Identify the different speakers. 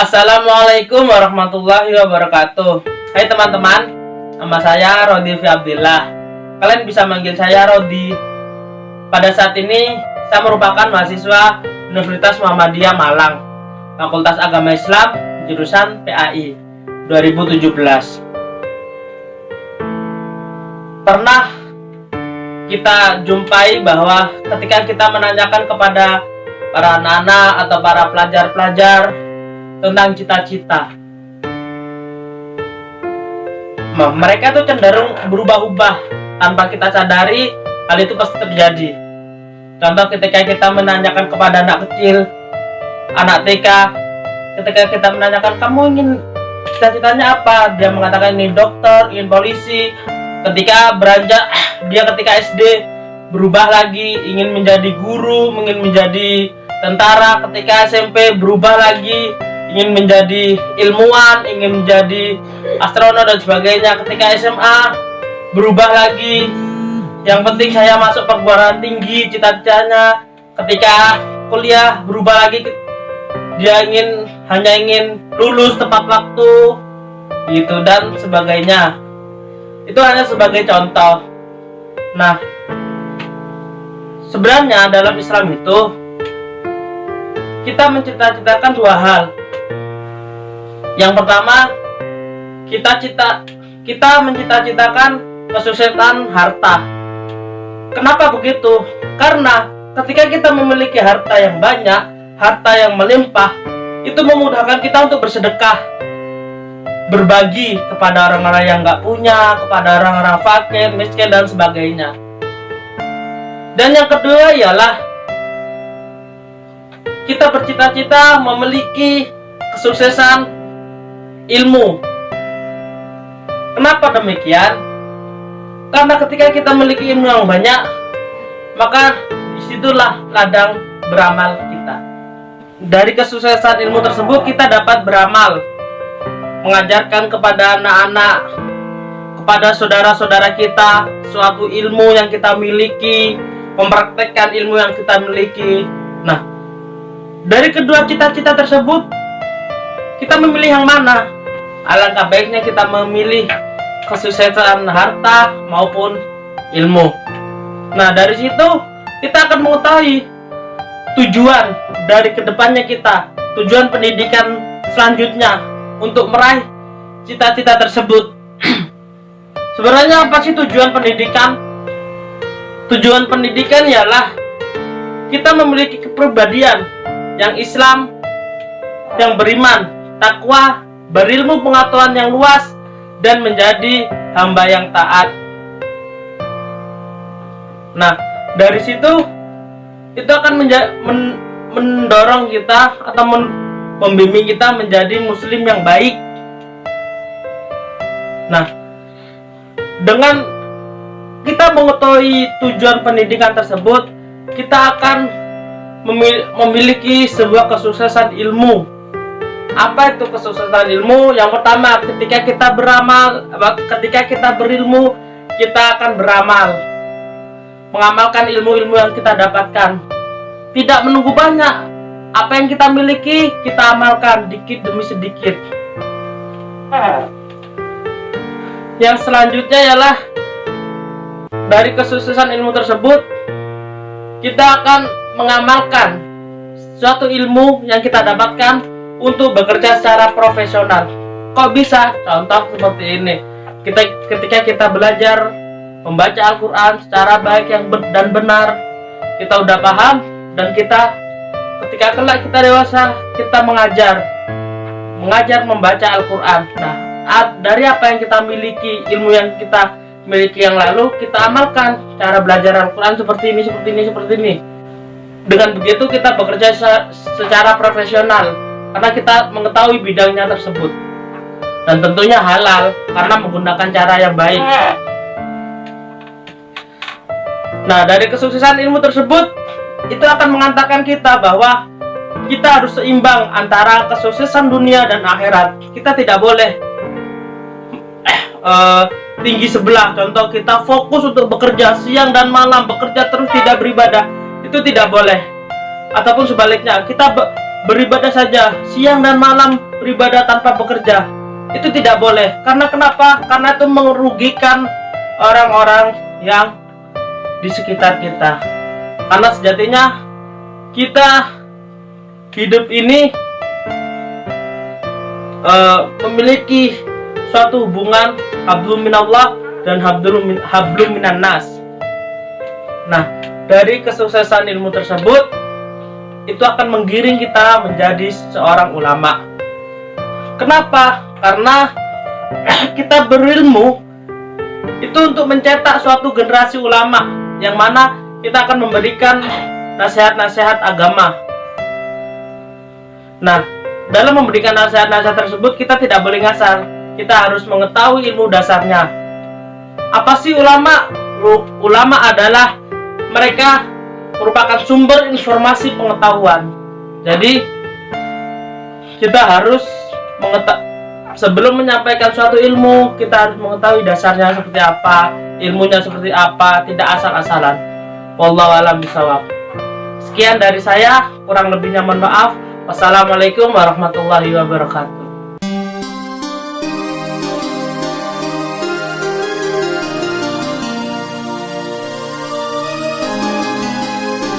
Speaker 1: Assalamualaikum warahmatullahi wabarakatuh. Hai teman-teman, nama saya Rodi Abdillah. Kalian bisa manggil saya Rodi. Pada saat ini saya merupakan mahasiswa Universitas Muhammadiyah Malang, Fakultas Agama Islam, jurusan PAI 2017. Pernah kita jumpai bahwa ketika kita menanyakan kepada para anak-anak atau para pelajar-pelajar tentang cita-cita, mereka tuh cenderung berubah-ubah tanpa kita sadari. Hal itu pasti terjadi. Contoh ketika kita menanyakan kepada anak kecil, anak TK, ketika kita menanyakan kamu ingin cita-citanya apa, dia mengatakan ingin dokter, ingin polisi. Ketika beranjak dia ketika SD berubah lagi, ingin menjadi guru, ingin menjadi tentara. Ketika SMP berubah lagi, ingin menjadi ilmuwan, ingin menjadi astronot dan sebagainya. Ketika SMA berubah lagi, yang penting saya masuk perguruan tinggi, cita-citanya. Ketika kuliah berubah lagi, dia hanya ingin lulus tepat waktu, gitu dan sebagainya. Itu hanya sebagai contoh. Nah, sebenarnya dalam Islam itu kita mencita-citakan dua hal. Yang pertama, kita mencita-citakan kesuksesan harta. Kenapa begitu? Karena ketika kita memiliki harta yang banyak, harta yang melimpah, itu memudahkan kita untuk bersedekah, berbagi kepada orang-orang yang nggak punya, kepada orang-orang fakir, miskin dan sebagainya. Dan yang kedua ialah kita bercita-cita memiliki kesuksesan ilmu. Kenapa demikian? Karena ketika kita memiliki ilmu yang banyak, maka disitulah ladang beramal kita. Dari kesuksesan ilmu tersebut kita dapat beramal, mengajarkan kepada anak-anak, kepada saudara-saudara kita suatu ilmu yang kita miliki, mempraktekkan ilmu yang kita miliki. Nah, dari kedua cita-cita tersebut kita memilih yang mana? Alangkah baiknya kita memilih kesuksesan harta maupun ilmu. Nah, dari situ kita akan mengetahui tujuan dari kedepannya kita, tujuan pendidikan selanjutnya untuk meraih cita-cita tersebut. Sebenarnya apa sih tujuan pendidikan? Tujuan pendidikan ialah kita memiliki kepribadian yang Islam, yang beriman, takwa, berilmu pengetahuan yang luas, dan menjadi hamba yang taat. Nah, dari situ itu akan mendorong kita atau membimbing kita menjadi muslim yang baik. Nah, dengan kita mengetahui tujuan pendidikan tersebut, kita akan memiliki sebuah kesuksesan ilmu. Apa itu kesuksesan ilmu? Yang pertama, ketika kita beramal, ketika kita berilmu, kita akan beramal, mengamalkan ilmu-ilmu yang kita dapatkan. Tidak menunggu banyak. Apa yang kita miliki, kita amalkan dikit demi sedikit. Yang selanjutnya ialah dari kesuksesan ilmu tersebut, kita akan mengamalkan suatu ilmu yang kita dapatkan untuk bekerja secara profesional. Kok bisa? Contoh seperti ini. Ketika kita belajar membaca Al-Quran secara baik dan benar, kita udah paham, dan ketika kelak kita dewasa, kita mengajar membaca Al-Quran. Nah, dari apa yang kita miliki, ilmu yang kita miliki yang lalu, kita amalkan cara belajar Al-Quran seperti ini. Dengan begitu kita bekerja secara profesional, karena kita mengetahui bidangnya tersebut, dan tentunya halal karena menggunakan cara yang baik. Nah, dari kesuksesan ilmu tersebut, itu akan mengantarkan kita bahwa kita harus seimbang antara kesuksesan dunia dan akhirat. Kita tidak boleh tinggi sebelah. Contoh, kita fokus untuk bekerja siang dan malam, bekerja terus tidak beribadah. Itu tidak boleh. Ataupun sebaliknya, kita beribadah saja siang dan malam beribadah tanpa bekerja. Itu tidak boleh. Karena kenapa? Karena itu merugikan orang-orang yang di sekitar kita. Karena sejatinya kita hidup ini memiliki suatu hubungan hablum minallah dan hablum minan nas. Nah, dari kesuksesan ilmu tersebut itu akan menggiring kita menjadi seorang ulama. Kenapa? Karena kita berilmu itu untuk mencetak suatu generasi ulama yang mana kita akan memberikan nasihat-nasihat agama. Nah, dalam memberikan nasihat-nasihat tersebut kita tidak boleh ngasal. Kita harus mengetahui ilmu dasarnya. Apa sih ulama? Ulama adalah mereka merupakan sumber informasi pengetahuan. Jadi kita harus sebelum menyampaikan suatu ilmu, kita harus mengetahui dasarnya seperti apa, ilmunya seperti apa, tidak asal-asalan. Wallahu a'lam bishawab. Sekian dari saya, kurang lebihnya mohon maaf. Wassalamualaikum warahmatullahi wabarakatuh.